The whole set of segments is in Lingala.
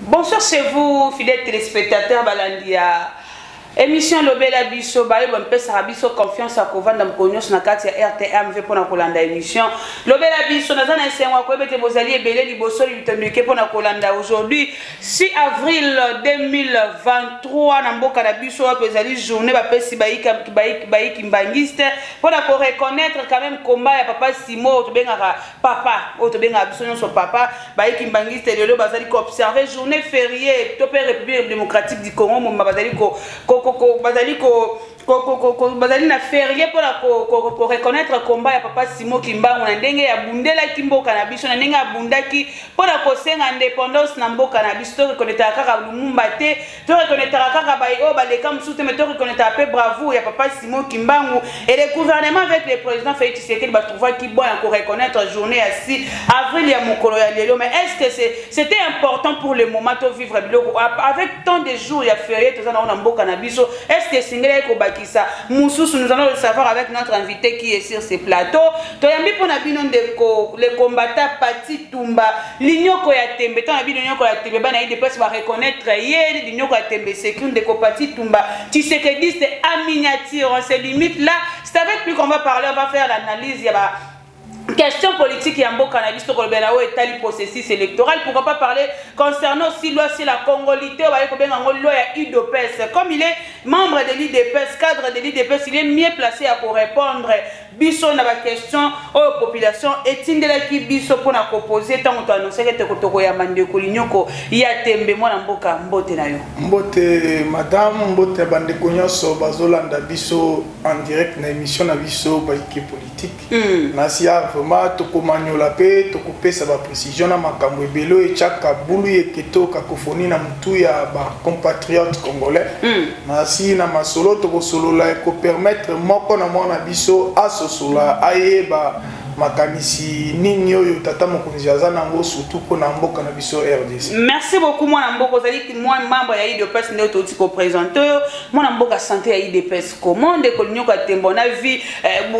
Bonsoir chez vous, fidèles téléspectateurs Balandia. Émission Lobela Biso, Baye bon pesa Biso confiance à Kovanda Mkonyos na kati ya RTMV pour na kolanda émission. Lobela Biso nazana esenwa ko bete bozali ebele liboso litonduke pour na kolanda aujourd'hui 6 avril 2023 na mboka na biso wa pezali journée ba pesi baiki mbangiste pour na ko reconnaître quand même combat ya papa Simo to bengaka papa o to benga biso nyonso papa baiki mbangiste lelo bazali ko observer journée fériée to pe République démocratique du Congo mo bazali bazali na férié pour reconnaître le combat ya papa Simo Kimbangu na ndenge ya bundela kimboka na biso na ndenge ya bundaki pour la kosenga indépendance na mboka na biso to reconnaître kaka Lumumba te to reconnaître kaka bayo baleka msute mais to reconnaître peu bravo ya papa Simo Kimbangu et le gouvernement avec le président Félix Tshisekedi ba trouver qui bon pour reconnaître journée à 6 avril ya mokolo ya lelo mais est-ce que c'était important pour le moment de vivre biloko avec tant de jours ya férié to na mboka na biso est-ce que singela ko ça Moussous, nous allons le savoir avec notre invité qui est sur ce plateau. Toyambi pour Nabino Ndeko, les combattants Pati Tumba, l'Ignoko Yatembe, tant Nabino Nyoko Yatembe, Bana IDPS va reconnaître hier, l'Ignoko Yatembe, c'est qu'une de Pati Tumba. Tu sais que dit c'est à miniature, on se limite là. C'est avec lui qu'on va parler, on va faire l'analyse. Il y a question politique et en beau cannabis sur le Benao et tali processus électoral. Pourquoi pas parler concernant aussi loi sur la congolité ou loi UDPS. Comme il est membre de l'IDPS, cadre de l'IDPS, il est mieux placé à pour répondre biso na ba question aux populations etindela ki biso pour na proposer tant on annoncer que toko ya mandeko linyoko ya tembe mwana mboka mbote na yo. Mbote madame mbote bandeko nyonso bazolanda biso en direct na émission na biso ba équipe politique. Na sia vraiment toko manyola pe toko pesa ba précision na makambo ebelo e chaka bulu eketo cacophonie na mutu ya ba compatriotes congolais. Na si na masolo toko solola ko permettre moko na mwana biso sola ayeba makamisi nini oyo tata mokonzi azana ngo surtout pour na mboka na biso RDC. Merci beaucoup moi na mboka zali ki moi membre ya IDPS ne to ko présenter moi na mboka santé ya IDPS comment de kolnyoko tembo na vie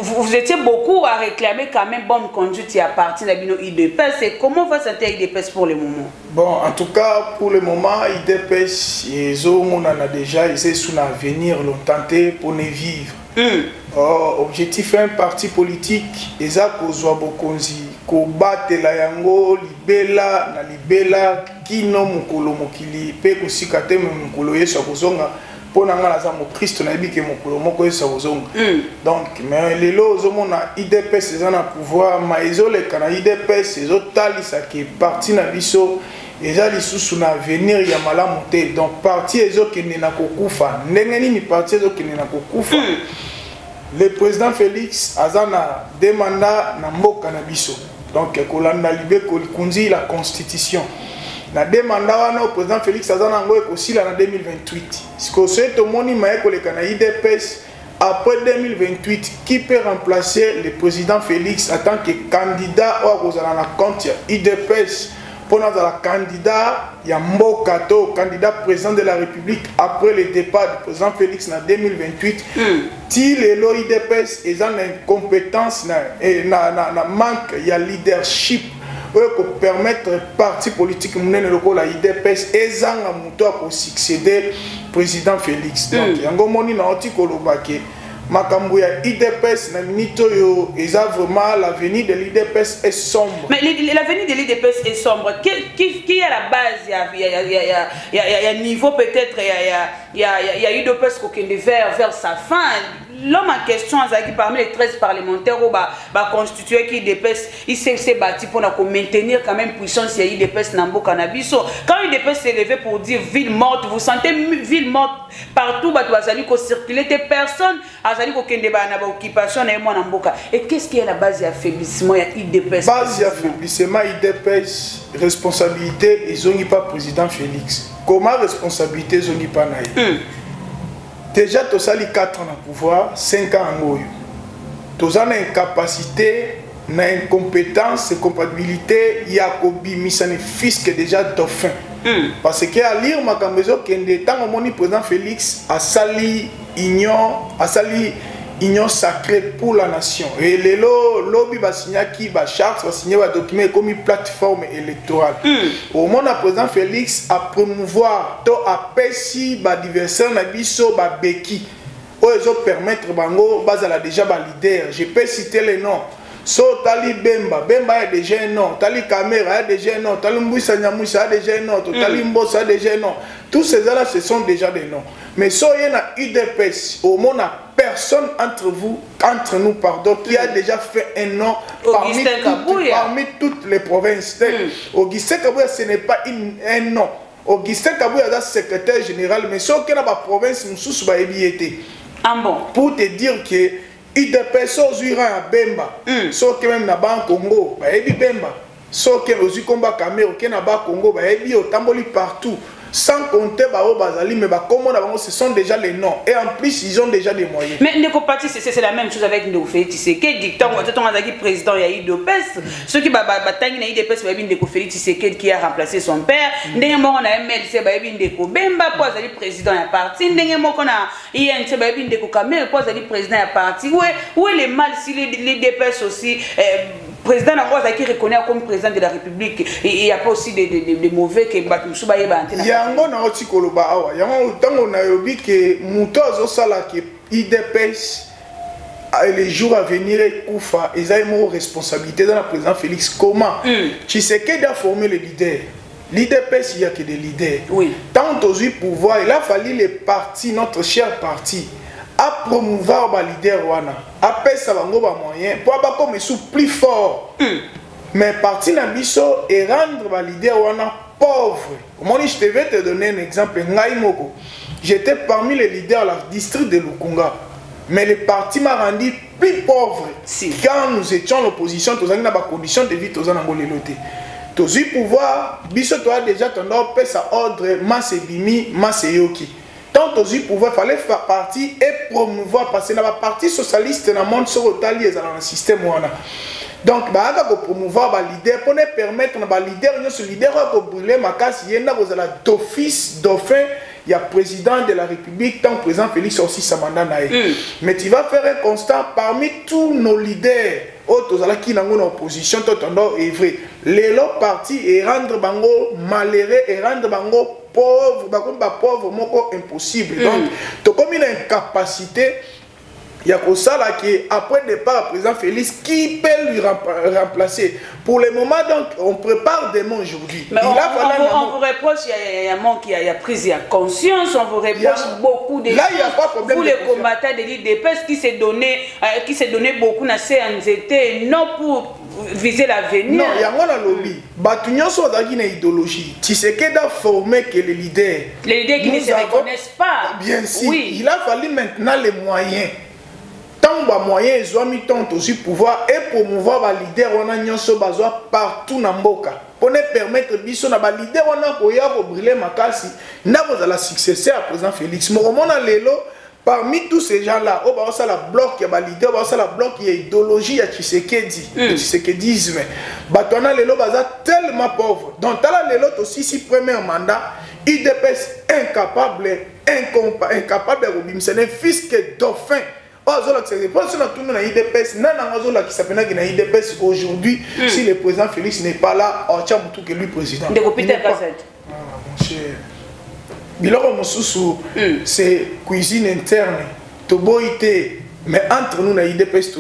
vous étiez beaucoup à réclamer quand même bonne conduite à partir de bino IDPS et comment va santé ya IDPS pour le moment? Bon en tout cas pour le moment IDPS ezo mona na déjà essayer sous l'avenir longtemps pour ne vivre. Objectif un parti politique eza kozwa bokonzi ko batela yango libela na libela kino mukolo mokili pe kusika te mukolo yeso kozonga pona ngala za mo Christ na bike mukolo moko yeso kozonga donc mais lelo ozomona IDPS eza na pouvoir ma ezole kana IDPS ezotalisa ke parti na biso eza lisusu na avenir ya malamu te donc parti ezokende na kokufa ndenge nini parti ezokende na kokufa. Le président Félix Azana demanda na mboka na biso. Donc kolanda libe konzi la constitution. Na demanda wana au président Félix Azana ngo ekosila na 2028. Siko seto moni maeko le kana IDPS après 2028 qui peut remplacer le président Félix en tant que candidat au kozala na compte ya IDPS pour la candidat ya mboka to candidat président de la République après le départ du président Félix en 2028 ti le IDPS et en incompétence na manque ya leadership pour permettre parti politique munene lokola IDPS ezanga muto ko succéder président Félix donc yango moni na otikolo bake makambo ya IDPS na minito yo eza vraiment l'avenir de l'IDPS est sombre. Mais l'avenir de l'IDPS est sombre. Qui est à la base il y a niveau peut-être il y a IDPS qui vers sa fin. L'homme en question parmi les 13 parlementaires au constitué qui IDPS il s'est bâti pour maintenir quand même puissance il y a IDPS Nambo Cannabiso. Quand IDPS s'est levé pour dire ville morte, vous sentez ville morte partout ko circuler des personnes occupation et qu'est-ce qui est la base d'affaiblissement IDPS? Base d'affaiblissement IDPS responsabilité ils ont pas président Félix. Comment responsabilité ils ont pas naïe? Déjà tu as 4 ans au pouvoir, 5 ans en goyo. Tu as une incapacité, une incompétence, une compatibilité, il y a un fisc déjà dauphin. Parce que à lire ma cambezo qui est temps au président Félix a sali union, a sali union sacrée pour la nation. Et les lobby va signer qui va charte, va signer un document comme une plateforme électorale. Au moment où président Félix a promouvoir to apesi ba adversaire na biso ba beki. Ils ont permettre bango bazala déjà ba leader. Je peux citer les noms. So Tali Bemba, Bemba est déjà un nom, Tali Kamera est déjà un nom, Tali Mbouissa Nyamouissa est déjà un nom, Tali Mbossa est déjà un nom. Tous ces gens-là, ce sont déjà des noms. Mais so il y a UDPS, au moins personne entre nous, pardon, qui a déjà fait un nom parmi toutes les provinces. Augustin Kabouya, ce n'est pas un nom. Augustin Kabouya est secrétaire général, mais so qu'il y a une province, nous sommes sur pour te dire que UDPS aux à Bemba, so que même na ban Congo, ba ebi Bemba, so que aux combat Cameroun, que na ba Congo, ba ebi au tamboli partout, sans compter ba o bazali, mais ba comment ce sont déjà les noms et en plus ils ont déjà des moyens. Mais Ndeko Pati c'est la même chose avec Ndeko Félix Tshisekedi, dictant quand on a dit président il y a UDPS, ceux qui ba tangi na UDPS ba ebi Ndeko Félix Tshisekedi qui a remplacé son père, ndenge moko na MLC ba ebi Ndeko Bemba pour azali président ya parti, ndenge moko na INC ba ebi Ndeko Kamere pour azali président ya parti. Où est le mal si les UDPS aussi président Nagoza qui reconnaît comme président de la République, il y a pas aussi des mauvais que Batumsuba et Bantena. Yango na oti koloba awa, yango tango na yobi que mutozo sala que IDPS les jours à venir kufa, ils ont une responsabilité dans la président Félix. Comment Tshisekedi a formé les leaders. L'IDPS, il n'y a que des leaders. Oui. Tant aux pouvoir, il a fallu les partis, notre cher parti, à promouvoir les leaders wana, à payer ça moyen pour avoir comme plus fort. Mais parti Nabiso et rendre les leaders wana pauvres. Moi, je vais te donner un exemple. J'étais parmi les leaders du district de Lukunga. Mais le parti m'a rendu plus pauvre. Quand nous étions l'opposition, nous avons des conditions de vie, nous avons l'éloté. Tous les pouvoirs, Biso a déjà tendance à sa ordre, masse bimi, masse yoki. Tant tous les pouvoirs, il fallait faire partie et promouvoir, parce que dans la partie socialiste, dans le monde sur le dans le système. Donc, il faut promouvoir les leaders pour permettre aux leaders de brûler ma casse. Il y a d'office, dauphin, il y a président de la République, tant président Félix aussi sa mandat. Mais tu vas faire un constat parmi tous nos leaders, qui sont en opposition, est vrai. Les partis et rendre bango malheureux et rendre bango pauvre, pauvre, impossible. Donc, tu as comme une incapacité. Il y a ça là qui après le départ du président Félix qui peut lui remplacer. Pour le moment donc on prépare des mots aujourd'hui. Mais on vous reproche il y a un manque, il y a prise de conscience, on vous reproche beaucoup de là il y a pas de problème. Pour les combattants de l'IDPS qui s'est donné beaucoup na CNZT non pour viser l'avenir. Non, il y a un lobby. Batunyo so dans une idéologie. Tshisekedi a formé que les leaders qui ne se reconnaissent pas. Bien sûr. Oui. Il a fallu maintenant les moyens. Tant que moyens ils ont mis tant aussi pouvoir et promouvoir les leaders on a nyonso bazwa partout na mboka pour ne permettre biso na ba leader on a koya ko brûler makasi na vous la successeur à président Félix Moromona lelo parmi tous ces gens là au ba ça la bloc ya ba leader ba ça la bloc ya idéologie ya Tshisekedi Tshisekedisme batona lelo baza tellement pauvre donc tala lelo aussi si premier mandat IDPS incapable de bimsene fils que dauphin. Aujourd'hui, si le président Félix n'est pas là, on tient tout que lui président. C'est cuisine interne. Mais entre nous, IDPS,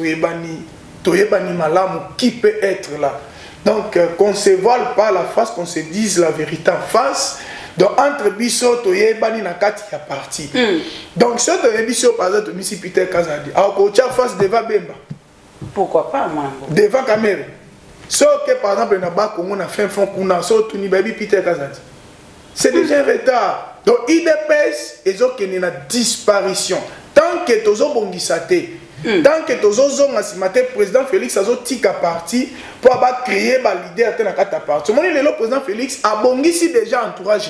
qui peut être là? Donc, qu'on ne se voile pas la face, qu'on se dise la vérité en face. Donc, entre Bisso et Bani Nakati, il y a parti. Donc, si tu as Bisso, par exemple, M. Peter Kazadi, alors qu'on tient face devant Bemba. Pourquoi pas, moi? Devant Kamere. Sauf que, par exemple, on a fait un fond qu'on a sorti Peter Kazadi. C'est déjà un retard. Donc, IDPS, ils ont une disparition. Tant que tu as bongisate, tant que tu as le président Félix a tika parti pour créer un leader dans la parti. Le président Félix a bongisi déjà entourage.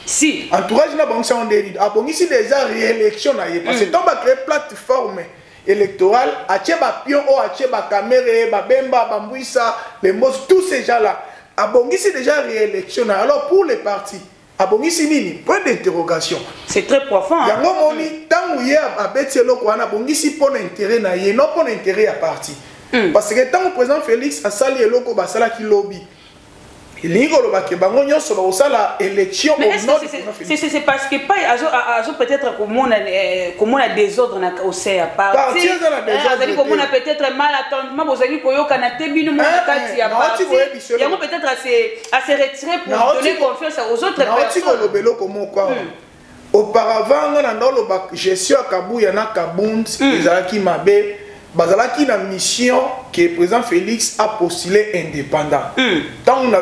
Si. Entourage a bongisi déjà réélection. Parce que tu as créé plateforme électorale, à Tcheba Pion, à Tcheba Kamere, Bemba, Bambouissa, les Mos, tous ces gens-là. A bongisi déjà réélection. Alors pour les partis, abongisi nini point d'interrogation. C'est très profond. Yango moni tangu ye abeti eloko wana abongisi pour l'intérêt na ye non pour l'intérêt à parti. Parce que tant que le président Félix a sali eloko basala ki lobby. L'ingolo ba ke bango nyonso ba osala élection au nom du président Félix. C'est parce que pas azo peut-être comme on a désordre na au CA parti. Comme on a peut-être malentendement bozali koyoka na tebino mo kati ya parti. Yango peut-être à se retirer pour donner confiance aux autres personnes. Auparavant on a ndolo ba gestion Kabuya na Kabund ezalaki mabe. Bazalaki na mission que le président Félix a postulé indépendant. Tant on a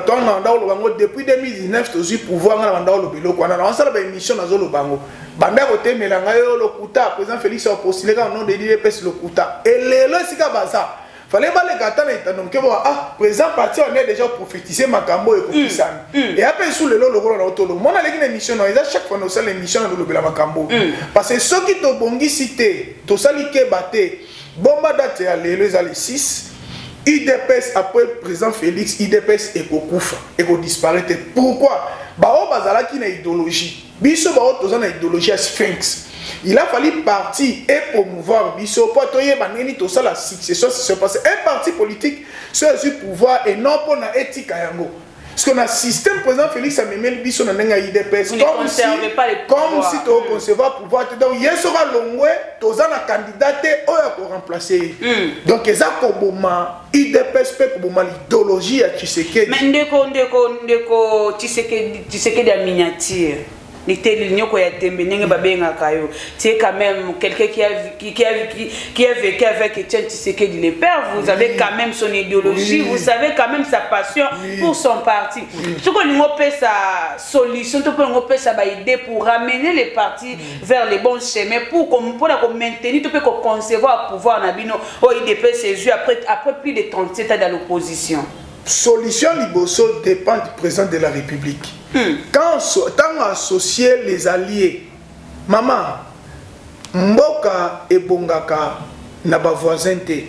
depuis 2019 tous le pouvoir dans le bélo quoi. On a ça la mission dans le bango. Banda côté melanga yo le kuta président Félix a postulé au nom de l'IDPS le kuta. Et le sika baza. Fallait pas les gâter l'état que président parti on est déjà prophétisé makambo et kopisani. Et après sous le logo na autolo. Moi na leki na mission na chaque fois nous ça l'émission dans le bélo makambo. Parce que ceux qui to bongi cité, to sali ke baté. Bomba date à les 6, IDPS après président Félix, IDPS et Kokoufa, et disparaître. Pourquoi? Bao bazala qui na idéologie. Biso bao tozan na idéologie à Sphinx. Il a fallu partir et promouvoir biso pour toyer baneni to ça la succession se passer un parti politique sur le pouvoir et non pour na éthique à yango. Parce qu'on a système président Félix a même biso na nenga IDPS comme si tu concevoir pouvoir donc il sera longwe toza na candidaté oya pour remplacer donc eza koboma IDPS pe koboma l'idéologie ya Tshisekedi mais ndeko Tshisekedi a miniature n'était l'union qu'on a terminé c'est quand même quelqu'un qui a vécu avec Etienne Tshisekedi le père. Vous avez quand même son idéologie, vous savez quand même sa passion pour son parti. Ce qu'on a fait sa solution, on a fait sa idée pour ramener les partis vers les bons chemins pour maintenir, pour concevoir le pouvoir nabino au IDPS après plus de 37 ans dans l'opposition. Solution Liboso dépend du président de la République. Quand on associe les alliés, maman, mboka et bongaka na ba voisin te.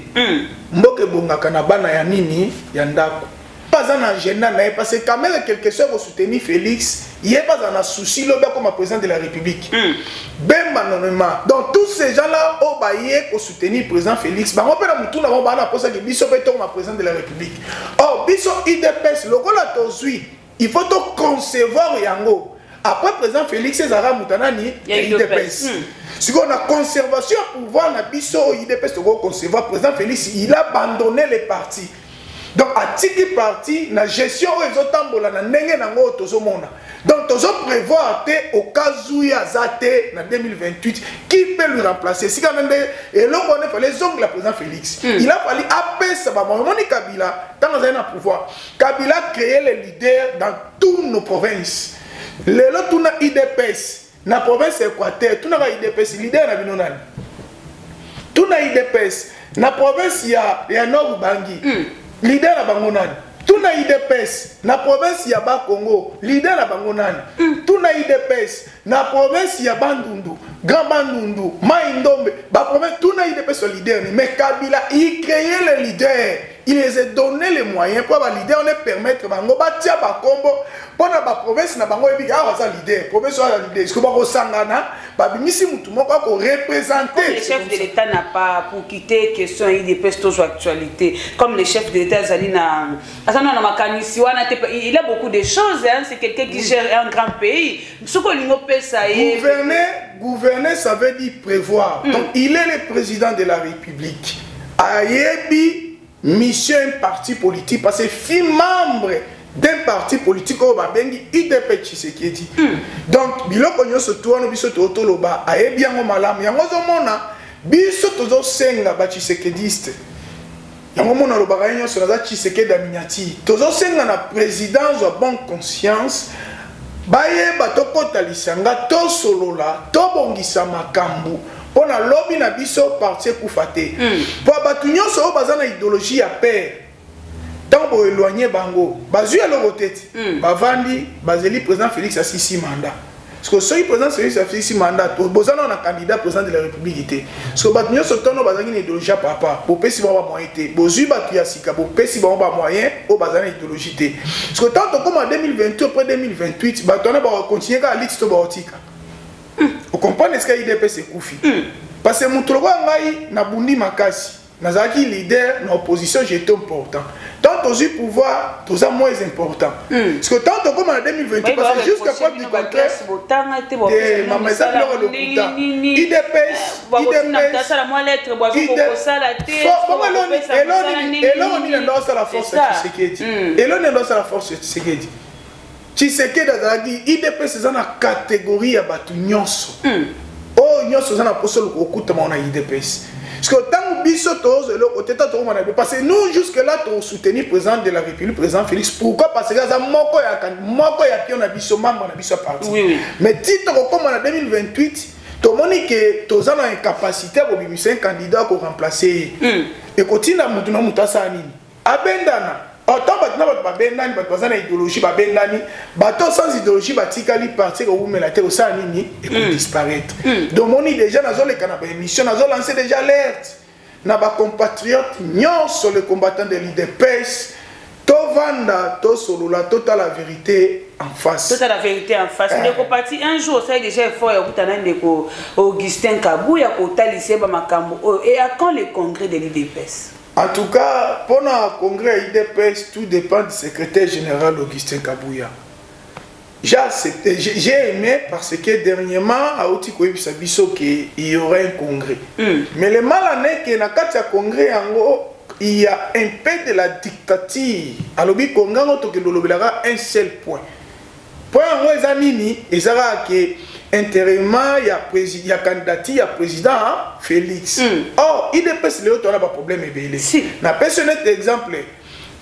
Mboka et bongaka na bana ya nini ya ndako. Pas un agenda parce que quand même quelque chose pour soutenir Félix, il n'y a pas un souci là comme président de la République. Ben manomement. Donc tous ces gens-là au baillé pour soutenir le président Félix, bah on peut la moutouna on va poser que biso peut être président de la République. Or biso IDPS le rôle à tozui, il faut to concevoir yango. Après président Félix Zara Moutanani IDPS. Si on a conservation pouvoir na biso IDPS to concevoir président Félix, il a abandonné les partis. Donc, à tiki parti, la gestion des autres na ndenge nango tozomona. Donc, tozo prévoir au cas où il y a Zate en 2028, qui peut lui remplacer. Si quand même, et là, on a fait les ongles la président Félix. Il a fallu appeler ça, Moni Kabila, dans un pouvoir. Kabila a créé les leaders dans toutes nos provinces. Les autres, on a IDPS, dans la province Équateur, tout a IDPS, leader na Binonan. Tout a IDPS, dans la province, il y a Nord Bangi. Leader à Bangonan, tout na IDPS, na province ya ba Congo, leader à Bangonan, tout na IDPS, na province ya Bandundu, Grand Bandundu, Maïndombe, ba province, tout na IDPS au leader, mais Kabila, il créait les leaders, il les a donné les moyens pour les leaders, on les permettre, bango, ba tia ba combo, pour la province, na bango, et bien, ah, ça leader, province, la leader, est-ce que ba Rosangana, ba bimisi mutumo, quoi, qu'on représenter. Le chef de l'État n'a pas, pour quitter question IDPS, toujours actualité, comme le chef de l'État, Zalina, il a beaucoup de choses, hein, c'est quelqu'un qui gère un grand pays. Gouverner, ça veut dire prévoir. Donc, il est le président de la République. Ayebi, mission un parti politique, parce que fille membre d'un parti politique, IDP Tshisekedi. Donc, biloko nyoso tuano biso totoloba, ayebi yango malamu, yango zomona, biso tozo senga ba Tshisekediste. Yango mona lobaka nyonso naza Tshisekedi da miniati. Tozo senga na présidence de bonne conscience. Baye batokota lisanga to solola to bongisa makambu pona lobby na biso parti kufate. Po batu nyonso baza na idéologie ya père. Tant bo éloigner bango, bazui eloko tete. Bavandi bazeli président Félix asisi mandat. parce que ceux qui président c'est ça fait 6 mandats besoin on a candidat président de la République parce que battre ce temps bazan une idéologie papa pour pesi ba moyen té bozu battu ya sika pour pesi ba moyen au bazan idéologie té parce que tant comme en 2028 après 2028 battu on va continuer à liste to baotika vous comprenez ce que IDPS c'est koufi parce que mutolo ngai na bundi makasi nazaki leader na opposition j'étais important tant aux pouvoir tout ça moins important parce que tant comme en 2028 parce que jusqu'à preuve du contraire ma maison le IDPS Tshisekedi azalaki IDPS eza na catégorie ya bato nyonso oyo nyonso eza na poso okutama na IDPS parce que tant biso tozo le côté to mona parce que nous jusque là to soutenir président de la République président Félix pourquoi parce que ça moko ya pion na biso membre na biso parti mais titre comme en 2028 to moni que to za na incapacité ko bimisa un candidat ko remplacer et kotina mutu na mutasa nini abendana autant babendani bato baza na idéologie babendani bato sans idéologie batikali parti koumela te osala nini ekodisparaître donc moni déjà nazoleka na baémission nazolancer déjà alerte na bacompatriote nyonso le combattant de l'IDPS tovanda tosolola tota la vérité en face tota la vérité en face ndeko parti un jour ça déjà effort ya kutana ndeko Augustin Kabuya kotalise ba makambo et à quand le congrès de l'IDPS? En tout cas, pour le congrès IDPS, tout dépend du secrétaire général Augustin Kabuya. J'ai aimé parce que dernièrement, à Otiko Ibisabiso, qu'il y aurait un congrès. Mais le mal en est que dans le congrès, il y a un peu de la dictature. Alors, le congrès, il y aura un seul point. Point en haut, il y a intérieurement, il y a candidature, il y a président Félix. Or, IDPS, il y a un problème. Na personnel exemple,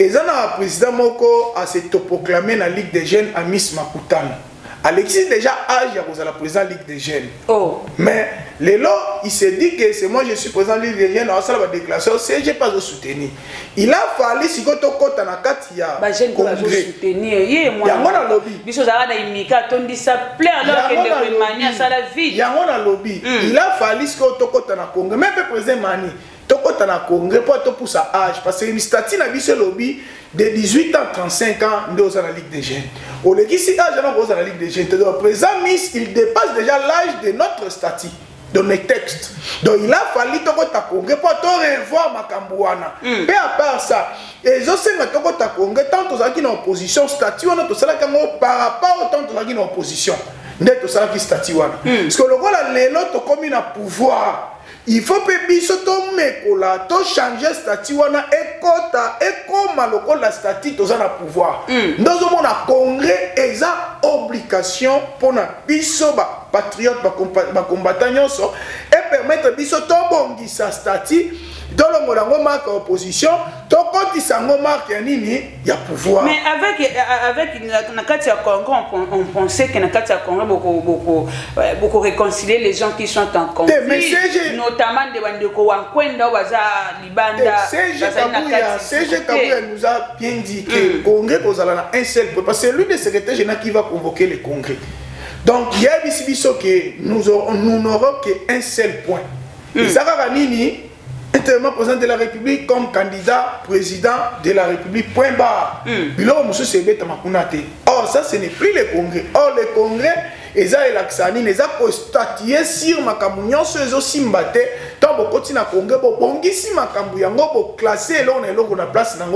il y a un président Moko à se proclamer dans la Ligue des jeunes à Miss Makutano. Alexis déjà âge à la président de la Ligue des jeunes. Mais Lélo, il s'est dit que c'est moi je suis président de la Ligue des jeunes, on a la déclaration, c'est je pas de soutenir. Il a fallu si tu côté na kati ya congrès. Il y a un lobby. Biso za na imika tondi ça plaît alors que le mania ça la vie. Il y a un lobby. Il a fallu si tu côté na congrès, même le président Mani tokota na congrès pour to pour sa âge parce que une statut na biso lobby de 18 ans 35 ans dans la Ligue des jeunes. Au légisi âge dans la Ligue des jeunes. Le président Miss il dépasse déjà l'âge de notre statut dans les textes. Donc il a fallu tokota congrès pour to revoir makambouana. Mais à part ça, et zo senga tokota congrès tant aux qui en opposition statut on to sala kango par rapport au tant aux qui en opposition. Net to sala qui statut wana. Parce que le rôle lelo to comme na pouvoir. Il faut que biso to mekola to changer statut wana ekota ekoma loko la statut to za na pouvoir. Ndozo mona congrès eza obligation pour na biso ba patriote ba combattant nyonso et permettre biso to bongisa statut dans le molango marque opposition to konti sango marque ya nini ya pouvoir. Mais avec na kati ya Congo on pensait que na kati ya Congo beaucoup réconcilier les gens qui sont en conflit notamment de bandeko wankwenda baza libanda CG Kabuya nous a bien dit que le congrès kozala na un seul parce que lui le secrétaire général qui va convoquer le congrès. Donc il y a biso que nous n'aurons qu'un seul point. Et ça va nini président de la République comme candidat président de la République, point barre. Or, ça, ce n'est plus le congrès. Or, le congrès, ils ont ils ont statué sur ma camunion, ils ont simbaté, tant que continue à congrès, bon, ici ma camouyango, pour classer, là, on est là, on a place, on a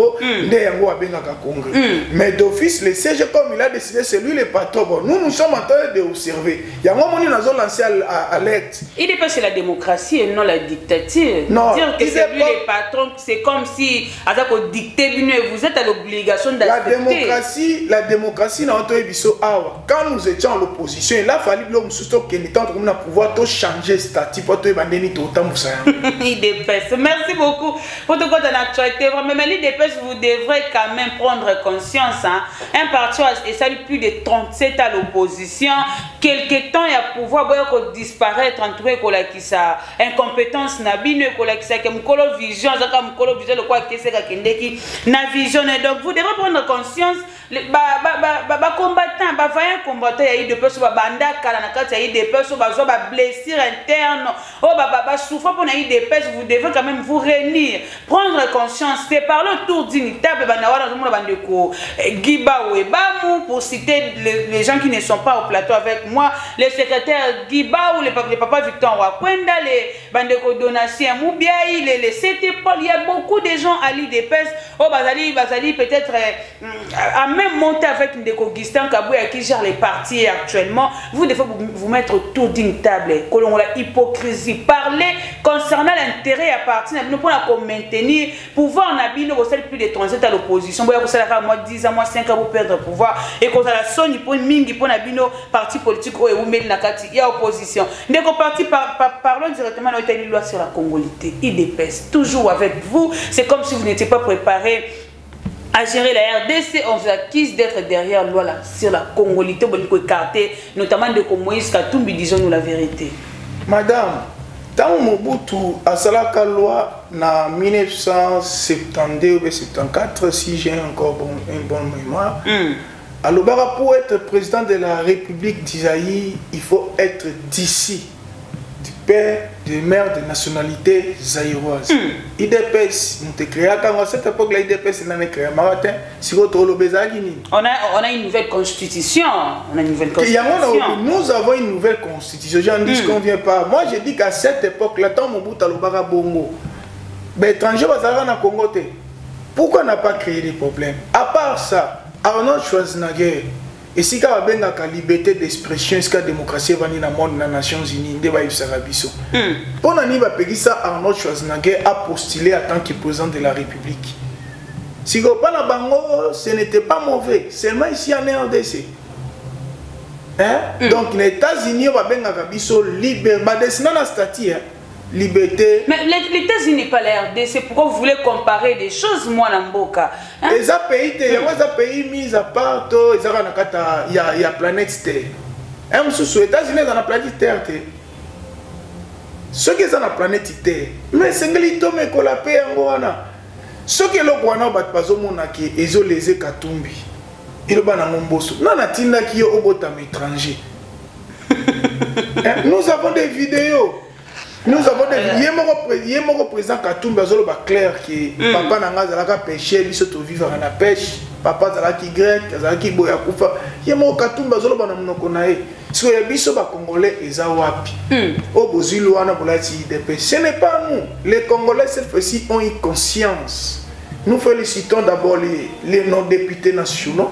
congrès. Mais d'office, le CG, comme il a décidé, c'est lui le patron. Nous sommes en train d'observer. Il y a un moment où nous avons lancé alerte. Il dépasse la démocratie et non la dictature. Non. Dire que c'est lui le patron, c'est comme si, vous êtes à l'obligation d'accepter. La démocratie, quand nous étions à l'opposition, il a fallu que nous soyons pouvoir changer de statut pour que il dépasse. Merci beaucoup pour tout cas l'actualité. Mais l'IDPS, vous devrez quand même prendre conscience. Un parti et ça plus de 37 à l'opposition. Quelque temps, il y a pouvoir disparaître en tout cas qui sa incompétence nabine qui sa mukolo vision, zaka mukolo vision le quoi que c'est qui na vision. Donc vous devrez prendre conscience. combattant, vaillant combattant, il y a eu des personnes qui il y a eu des personnes qui ont blessures internes, souffrent pour des personnes, vous devez quand même vous réunir, prendre conscience, c'est par le tour dignitable, pour citer les gens qui ne sont pas au plateau avec moi, les secrétaires Guiba ou les papas Victor Wakwenda, les Bandeko Donatien Moubiaï, les CT Paul, il y a beaucoup de gens à l'IDPS, Bazali peut-être à même monter avec Ndeko Gistan Kabouya qui gère les partis actuellement. Vous devez vous mettre autour d'une table, qu'on la hypocrisie, parler concernant l'intérêt à partir de nous pour maintenir pouvoir en habiller au sein plus de 37 à l'opposition. Vous avez moi 10 ans, moi 5 ans pour perdre le pouvoir et qu'on a la sonne pour mingi pour habiller parti politique ou il y a opposition. Ndeko parti parlons directement de la loi sur la congolité. IDPS toujours avec vous. C'est comme si vous n'étiez pas préparé à gérer la RDC. On vous accuse d'être derrière la loi sur la congolité, notamment de Moïse Katumbi, disons-nous la vérité. Madame, tant Mobutu a salaka loi na 1972 ou 1974, si j'ai encore une bonne mémoire. Alors, pour être président de la République d'Isaïe, il faut être d'ici, du père, de mère de nationalité zaïroise. IDPS, nous avons créé à cette époque, l'IDPS n'a créé à Maratin, si vous on a une nouvelle constitution. Nous avons une nouvelle constitution. J'en dis qu'on vient pas. Moi, je dis qu'à cette époque, là, tant Mobutu Alobara Bongo, l'étranger va s'arrêter à Congo. Pourquoi on n'a pas créé des problèmes? À part ça, Arnold Schwarzenegger, et si on a la liberté d'expression, est-ce que la démocratie va venir dans le monde, dans les Nations Unies, pour ça, Arnold Schwarzenegger a postulé en tant que président de la République. Si on pas Bango, ce n'était pas mauvais, seulement ici en RDC. Donc les États-Unis vont libérer, dans statut. Liberté. Mais les États-Unis n'est pas la RDC. Pourquoi vous voulez comparer des choses, moi, Namboka? Les pays mis à part, il y a la planète Terre. Les États-Unis sont dans la planète Terre. Ceux qui sont dans la planète Terre, mais c'est que les tomes et la paix en Goana. Ceux qui sont dans la planète ils ont les Katumbi. Ils ont des Momboso. Non, on a qui au botam étranger. Nous avons des vidéos. Nous avons des président Katumbi a clair que papa n'a pêché, lui se vivre à la pêche, papa a qui grec, a qui boya kufa. Yemo Katumbi a ce que les biso congolais ils ont wapi. Au Bozulu wana bolati IDP. Ce n'est pas nous. Les Congolais cette fois-ci ont une conscience. Nous félicitons d'abord les non-députés nationaux.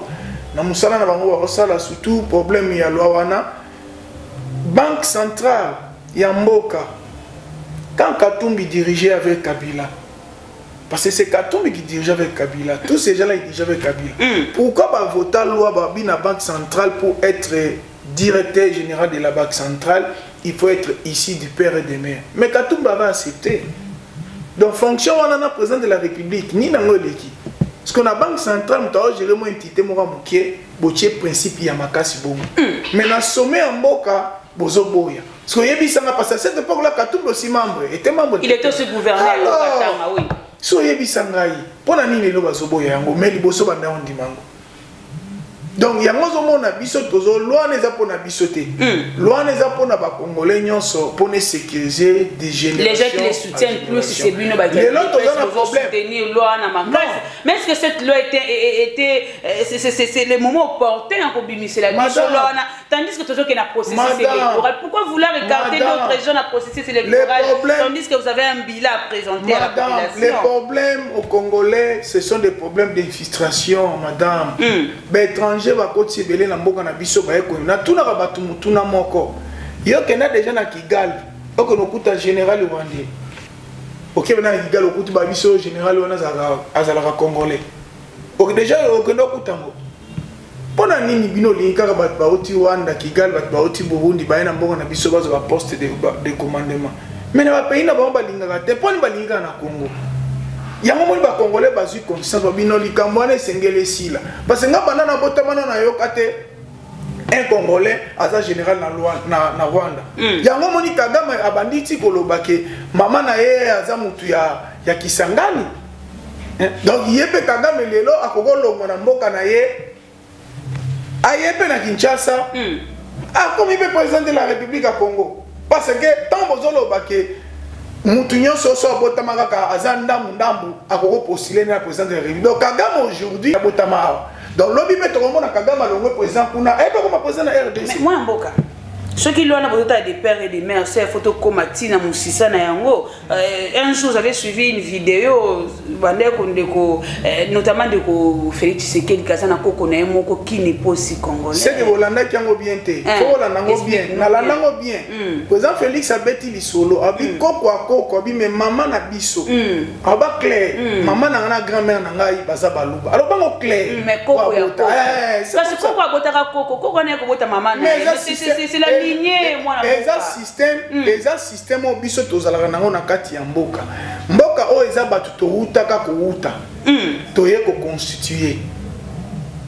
Na musala na bango ba surtout problème ya loi wana. Banque centrale ya Mboka. Quand Katumbi dirigeait avec Kabila, parce que c'est Katumbi qui dirigeait avec Kabila, tous ces gens-là ils dirigeaient avec Kabila. Pourquoi voter la loi de la Banque centrale pour être directeur général de la Banque centrale? Il faut être ici du père et des mères. Mais Katumbi va accepter. Donc, fonction on a président de la République, ni dans le qui. Parce qu'on a Banque centrale, nous avons géré une entité, nous avons un principe Yamakasi Bongo. Mais dans le sommet en Boka, Bozo Boya. Parce que à cette époque-là, Katumbi aussi membre. Il était aussi gouverneur au Katanga, oui. So Yebisangai, pour la nini le bazobo yango, mais les bosso banda on dimango. Donc yango zomo na biso tozo loi neza pona bisote. Loi neza pona ba congolais nyonso pour ne sécuriser des générations. Les gens qui les soutiennent plus c'est lui no ba. Les autres ont un problème. Soutenir loi na manga. Mais est-ce que cette loi était c'est le moment opportun pour bimiser la biso loi na tandis que toujours qu'il y a un processus électoral. Pourquoi vouloir regarder d'autres régions à processus électoral tandis que vous avez un bilan à présenter à la population? Les problèmes aux Congolais, ce sont des problèmes d'infiltration, madame. Étranger va côté belé na mboka na biso ba eko na tuna ka batu mutuna moko yo kena déjà na Kigali oko nokuta général rwandais OK na Kigali okuti ba biso général wana azala ka congolais OK déjà oko nokuta ngo pona nini bino linka ka batu ba oti Rwanda Kigali batu ba oti Burundi ba na mboka na biso bazo ba poste de commandement mais na ba pays na ba linga te poni ba linga na Congo. Il y a un moment où les Congolais ont conscience de la parce que un Congolais a général na Rwanda. Il y a un moment où Kagame a banditi kolobake maman na ye azamutu ya Kisangani. Donc il y a Kagame lelo akogolo mona mboka na ye ayepe na Kinshasa comme il peut présenter la République à Congo parce que tant bozolo baké mutu nyonso so abotama kaka azanda ndambu akoko postuler na président de la République. Donc Kagame aujourd'hui abotama donc lobi mettre au monde Kagame longo président kuna et pas comme président de la RDC. Mais moi mboka ceux qui l'ont a des pères et des mères, c'est photo comme Tina Moussissa na yango. Un jour j'avais suivi une vidéo notamment de Félix Tshisekedi Kasa na koko na moko qui n'est pas si congolais. C'est que Holanda qui ango bien té. Faut la nango bien. Na la nango bien. Président Félix a beti li solo, abi koko akoko, abi mais maman na biso. Aba clair. Maman na na grand-mère na ngai baza baluba. Alors bango clair. Mais koko ya koko. Parce que koko abotaka koko na ko bota maman na. C'est la eza système au biso tozalaka nango na kati ya mboka mboka o eza batu toutaka kouta toye ko constituer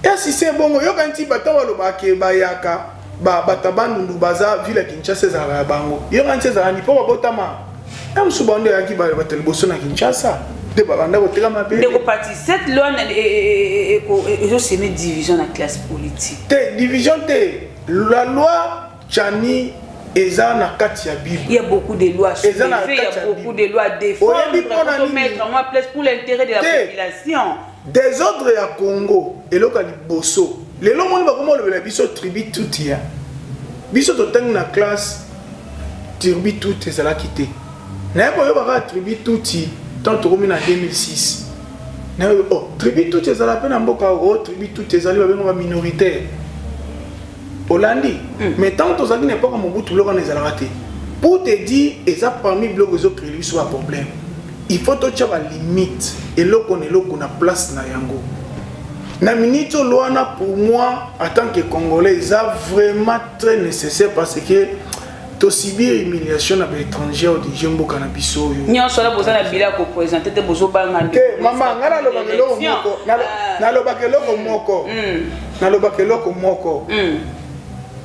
et système bongo yoka nti bato balobake bayaka batabandundu baza ville Kinshasa ezalaka bango yoka nti ezalaka ni po babotama msubande yaki bateliboso na Kinshasa de babanda koteka mabe de ko parti cette loi et c'est une division dans la classe politique division la loi Chani eza na kati ya Bible. Il y a beaucoup de lois sur il y a beaucoup de lois à défendre pour mettre en place pour l'intérêt de la population. Des ordres à Congo et local bosso. Les longs monde va comment le biso tribu tout ya. Biso to tang na classe tribu tout ça la quitté. Na ko yo ba tribu tout tant to en 2006. Na oh tribu tout ça la peine en boka oh tribu tout ça li ba minoritaire. Hollandi, mais tant que vous n'est pas comme vous tout le monde les a raté. Pour te dire, et ça parmi les blocs qui sont un problème, il faut que tu aies une limite et là qu'on est là qu'on a place na yango. Na minute loana pour moi en tant que Congolais, c'est vraiment très nécessaire parce que tu subis humiliation à l'étranger ou des gens qui ont biso. Nyon sola besoin la bila ko présenter te bozo bangande. Maman, ngala lo bakelo moko. Na lo bakelo moko. Na lo bakelo moko.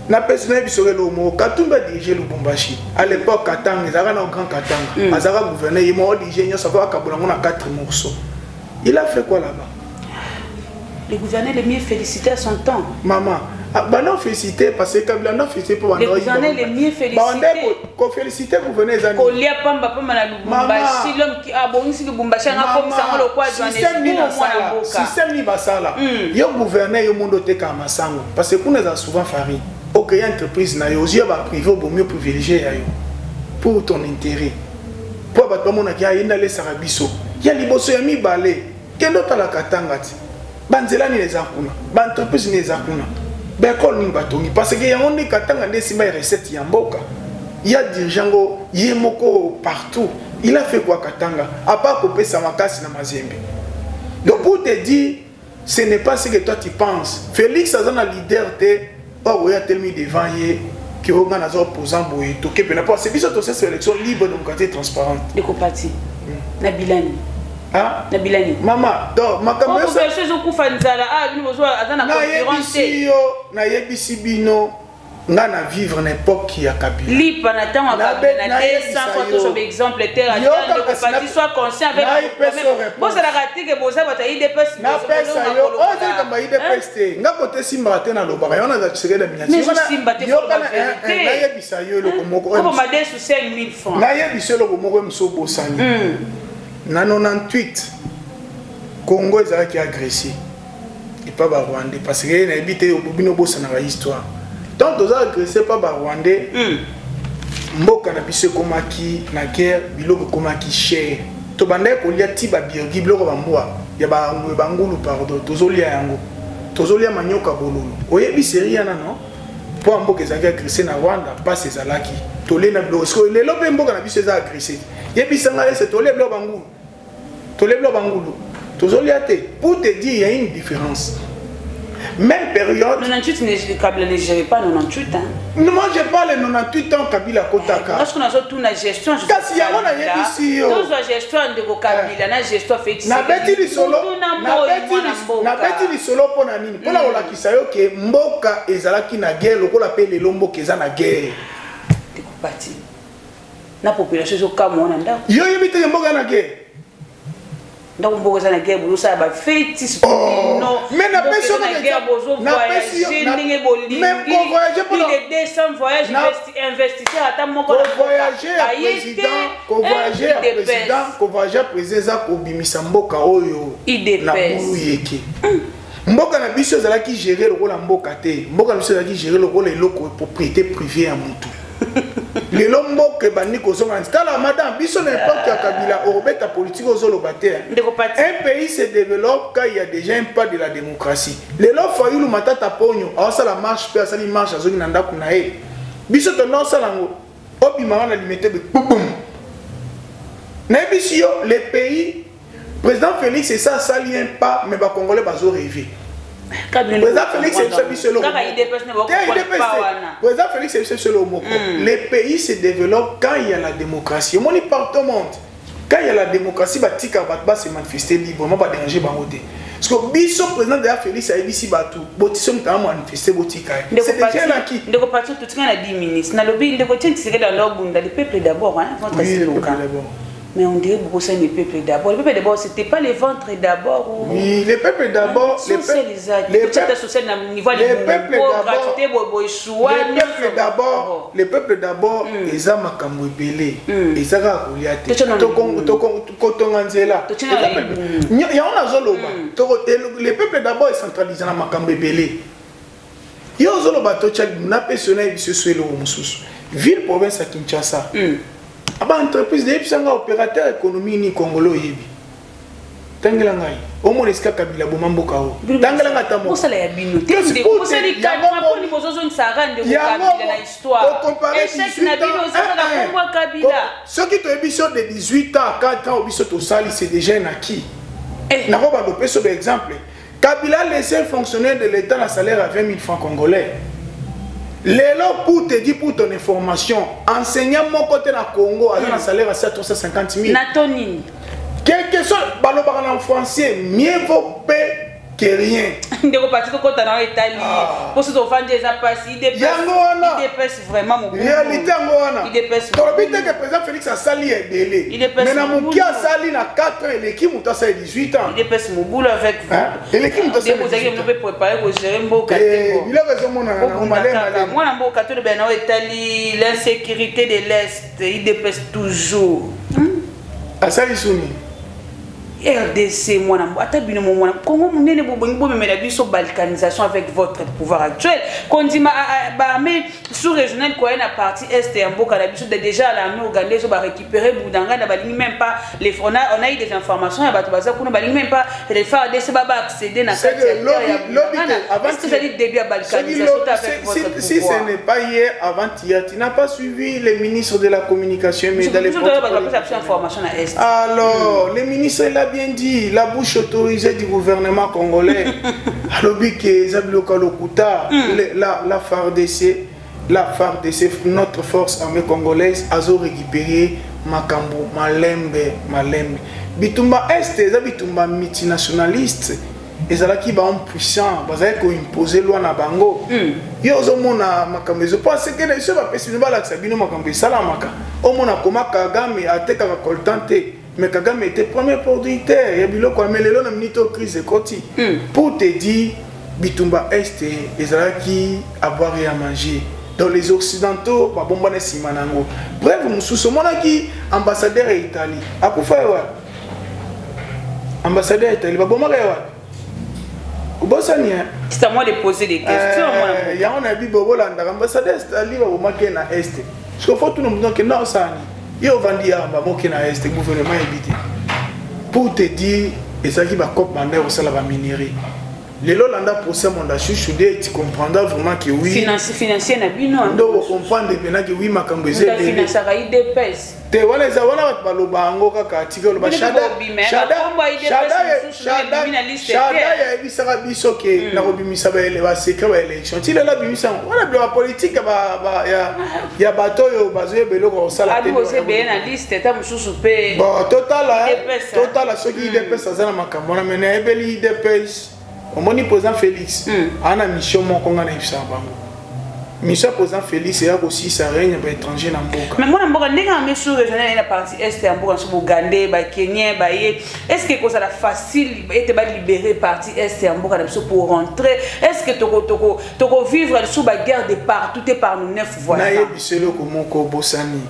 Na personne biso le mo Katumba dirige Lubumbashi à l'époque Katanga ils avaient un grand Katanga azara gouverneur il m'a dirigé ça va kabula on a 4 morceaux il a fait quoi là-bas le gouverneur le mieux félicité à son temps maman bah non félicité parce que Kabila non félicité pour le gouverneur le mieux félicité ko félicité gouverneur zani ko lia pamba na Lubumbashi l'homme qui a bonisi Lubumbashi nga comme ça le quoi système ni basala yo gouverneur yo mondo te ka masango parce que nous a souvent farine aucune entreprise na yo va privé au mieux privilégié pour ton intérêt pour battre mon akia yenda les sarabiso ya liboso ya mi balé kendo tala katanga ti banzela ni les akuna ba entreprise ni les akuna ba école ni batongi parce que ya on ni katanga ndesi ma recette ya mboka ya dirigeango yemoko partout il a fait quoi katanga à part couper sa makasi na mazembe donc pour te dire ce n'est pas ce que toi tu penses Félix Azana leader te oh oui, tellement devant hier que on a un opposant boy to que pas c'est biso to cette élection libre démocratique transparente de parti Nabilani ah Nabilani maman donc ma caméra ça c'est zo kufanzala nous besoin azana concurrence na yebisi bino ngana vivre n'importe qui a Kabila li pendant temps na 200 photos sur exemple terre de parti soit conscient avec bon ça la raté que boza bata IDPS na pesa yo o c'est comme IDPS nga côté simba te na lobaka on a tiré la miniature mais simba te pour la vérité na yebisa yo le komoko comme ma dé sous 5000 francs na yebisa le komoko mso bosani na 98 Congo ezalaki agressé et pas ba Rwanda parce que na ebité obino bosana la histoire tant aux agressés par Rwandais, mboka na biso komaki na guerre biloko komaki cher. To bandai ko lia tiba birgi biloko bambwa ya bangulu pardon tozolia yango. Tozolia manyoka bololo. Oyebi série yana non? Po mboka ezaki agressé na Rwanda passe ezalaki. Tolé na biloko parce que lelo pe mboka na biso eza agressé. Yebi sanga c'est tolé biloko bangulu. Tolé biloko bangulu. Tozolia te pour te dire il y a une différence. Même période. 98, Kabila ne gérait pas 98 ans. Non, moi je parle de 98 ans Kabila Kotaka. Lorsqu'on a tout la gestion, je kasi ya mona yebisi yo. Tout la gestion de Kabila, na gestion fait. Na beti li solo. Na beti li solo pona nini? Pona olakisa yo ke mboka ezalaki na guerre lokola pe lelo mboka eza na guerre. Dekopati. Na population zo kamona nda. Yo yebite mboka na guerre. donc mboka za na guerre bozo ça ba fêtis non mais na personne na guerre bozo voyager ndenge bolingi même pour voyager pour les 200 voyages investisseurs ata moko voyager à président za ko bimisa mboka oyo na bulu yeke mboka na biso ezalaki gérer lokola mboka te mboka na biso ezalaki gérer lokola eloko propriété privée ya mutu lelo mboka ebandi kozonga tala madame biso na époque ya Kabila obeta politique ozoloba te un pays se développe quand il y a déjà un pas de la démocratie lelo Fayulu Matata Ponyo asala marche pe asali marche azongi na ndako na ye biso tono sala ngo obimanga na limité be boum na biso le pays président Félix c'est ça sali un pas mais ba congolais bazo rêver président Félix c'est le président Félix c'est le mot les pays se développent quand il y a la démocratie on y partout au monde quand il y a la démocratie batika ba se manifester librement pas déranger bangoté parce que biso président de Félix a ici batu botiso mta manifester botika c'est déjà là qui ndeko parti tout na 10 ministres na lobby ndeko tient dans leur bunda le peuple d'abord hein votre slogan. Mais on dirait beaucoup ça le peuple d'abord. Le peuple d'abord, c'était pas les ventres d'abord. Oui, le peuple d'abord. Le peuple d'abord, ils ont makambo belé. Ils ont rakuliate. Tokonganzela. Le peuple d'abord est centralisé dans makambo belé. Yo zolo bato chali na personnel biso swelo mususu. Ville province à Kinshasa. Aba entreprise de pisanga opérateur économique ni Congolo yebi. Tangela ngai. Omo neska Kabila bomamboka o. Tangela ngata mo. Osala ya bino. Tende ko sali kadma ko ni bozozo nsarande ko Kabila na histoire. Échec na bino osala na kombo Kabila. Ceux qui to émission de 18 ans 4 ans obiso to sali c'est déjà un acquis. Na ko ba do peso de exemple. Kabila laissait fonctionnaire de l'État un salaire à 20 000 francs congolais. Lélo, pour te dire pour ton information, enseignant mon côté na Congo a un salaire à 750 000. Natoni. Quelque chose, en français, mieux vaut payer que rien. Ndeko parti ko kota na Italie. Pour ce to vendre des appareils, il dépasse vraiment mon. Réalité ngwana. Il dépasse. Tobite que président Félix a sali un délai. Mais na muki a sali na 4 ans et l'équipe muta sa 18 ans. Il dépasse mon boulot avec et l'équipe muta sa. Vous avez préparé pour gérer mboka. Il a raison mon ana. Moi na mboka to ben na Italie, l'insécurité de l'Est, il dépasse toujours. Asali suni. RDC moi ata bino moi Congo munene bo memela biso balkanisation avec votre pouvoir actuel qu'on dit mais sous-régional quoi na partie est et mboka na biso déjà l'armée ougandais ba récupérer Boudanga na balingi même pas les on a eu des informations ya bato baza kuna balingi même pas les FARDC baba accéder na carte avant que ça dit début à balkanisation avec votre pouvoir. Si ce n'est pas hier avant-hier tu n'as pas suivi les ministres de la communication mais dans les informations à est. Alors les ministres là bien dit, la bouche autorisée du gouvernement congolais, la FARDC, notre force armée congolaise, a récupéré Makambo, Malembe. Bitumba Est, les bitumba multinationalistes, et ça qui va puissant, parce qu'ils ont imposé loi na bango. Yo zomona Makambo, je pense que les choses va passer la Sabino Makambo, Salamaka. Omona Koma Kagame a été coltante. Mais Kagame était premier producteur. Il y a biloko amelelo na minito crise koti. Pour te dire Bitumba Est et Zalaki avoir rien à manger. Dans les occidentaux, ba bomba na simanango. Bref, mususu mona ki ambassadeur en Italie. Akufa wa. Ambassadeur en Italie ba bomba wa. Ubosani. C'est à moi de poser des questions moi. Ya on a dit bobolanda ambassadeur Italie ba bomba ke na Est. Parce que faut tout nous dire que non sani. Yo vandi amba moki na est gouvernement évité pour te dire et ça qui va cop mandé au sala va minerie les lolanda procès monda chuchudé tu comprendras vraiment que oui financier na bino ndo comprendre bien que oui makambo ezé finance ka IDPS te wala za wana baloba ngo kaka article ba shada ya bisaka biso ke na robimisa ba ele ba secret ba election ti la bimisa wala bla politique ba ya bato yo bazo belo ko sala te adi be na liste ta mususu pe bon total ce qui IDPS azana makambo na mena ebeli IDPS omoni président Félix ana mission moko nga na ifsa bango mission président Félix c'est aussi ça règne ba étranger na mboka. Mais moi mboka ndenge na mesure régionale na partie est ya mboka so Bugande ba Kenya ba ye est-ce que ça la facile était ba libérer partie est ya mboka na pour rentrer est-ce que toko vivre sous ba guerre de partout et par nous neuf voisins. Na ye biselo ko moko bosani.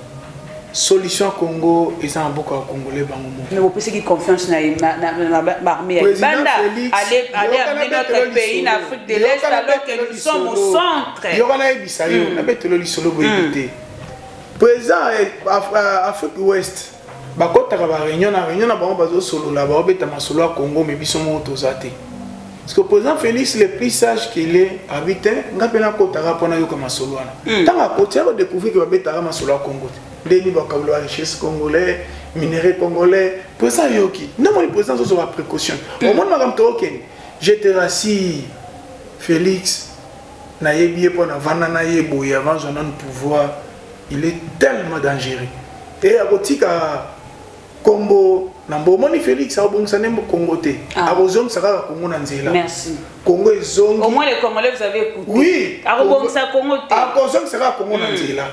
Solution Congo et ça mboka congolais bango moko. Mais vous pensez qu'il confiance na l'armée banda aller amener notre pays en Afrique de l'Est alors que nous sommes au centre. Il y aura na bisayo na betelo lisolo boyité. Président Afrique Ouest bakota ka ba réunion na bango bazo solo la ba obeta masolo à Congo mais biso mo tozate. Parce que le président Félix le plus sage qu'il est habité ngapena kota ka pona yo ka masolo ana. Tanga kota va découvrir que ba beta masolo à Congo. Deni bakablo la richesse congolais, minerais congolais, pour ça yoki. Non mon président sur la précaution. Au moins madame Token, j'étais rassis Félix na yebié pour na vana na yebo avant son pouvoir, il est tellement dangereux. Et à botika Congo na bomoni Félix a bon sanem Congo té. A bozong saka Congo na nzela. Merci. Congo ezongi. Au moins les Congolais vous avez écouté. Oui. A bon ça Congo té. A bozong saka Congo na nzela.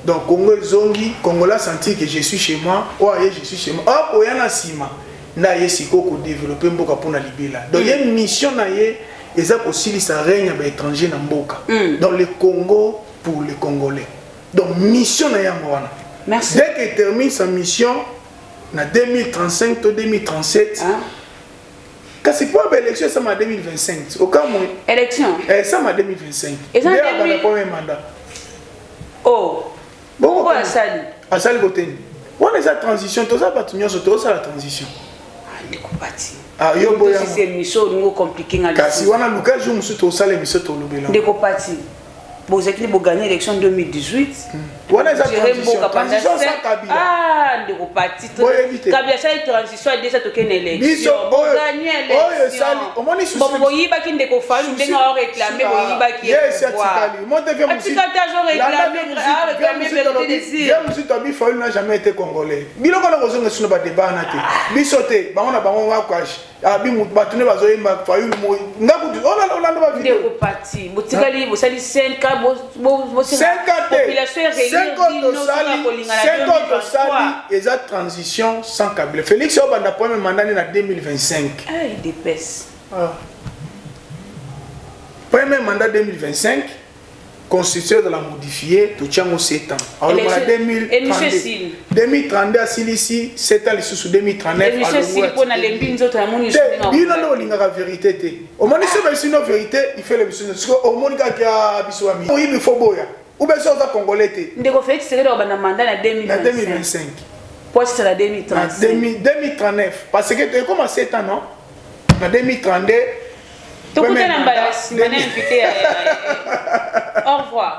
Donc Congo zongi, Congolais senti que je suis chez moi, je suis chez moi. Oh, oyana sima. Na ye siko ko développer mboka pour na libela. Donc il y a une mission na ye eza ko silisa règne ba étranger na mboka. Dans le Congo pour les Congolais. Donc mission na ya mwana. Merci. Dès qu'il termine sa mission na 2035 to 2037. Quand c'est pour l'élection ça ma 2025. Au cas où élection. Ça ma 2025. Et ça le premier mandat. Oh. Bon, Asali. Asali côté. On est à transition, tout ça va tenir sur tout ça la transition. Ah, yo boya. C'est mission nous compliqué na. Kasi wana luka jo musu to sala mission to lobela. Ndeko parti. Bon, c'est qui gagner l'élection 2018. On est à transition sans Kabila. Ah, ndeko parti. Kabila ça transition déjà toqué une élection. Gagner l'élection. Au moins ils bon boyiba ki ndeko falu ndenga réclamer boyiba ki. Yes, atikali. Moi devient musu. Atikali réclamer vérité désir. Bien musu to bi falu n'a jamais été congolais. Biloko na kozonga sino ba débat na te. Bisote, ba on a bango ngakwash. Abi mutu batune bazoyemba falu mo. Ngakutu on a ba vidéo. Ndeko parti. Botikali bo sali 5 population et la transition sans Kabila. Félix Obanda premier mandat en 2025. Ah, il dépasse. Premier mandat 2025. Constitution de la modifier, tout tient au 7 ans. Alors, 2032 à Silici, 7 ans, sous 2039. Et monsieur Sili, pour la vérité. Au moins, si une vérité, il fait les missions. Au moins, il y a Biswami. Il faut boya. Ou bien, ça, Congolais. Ndeko Félix, c'est le mandat en 2025. Pourquoi c'est la 2035 2039. Parce que tu as commencé 7 ans, non? En 2032. Tout le monde est invité. Au revoir.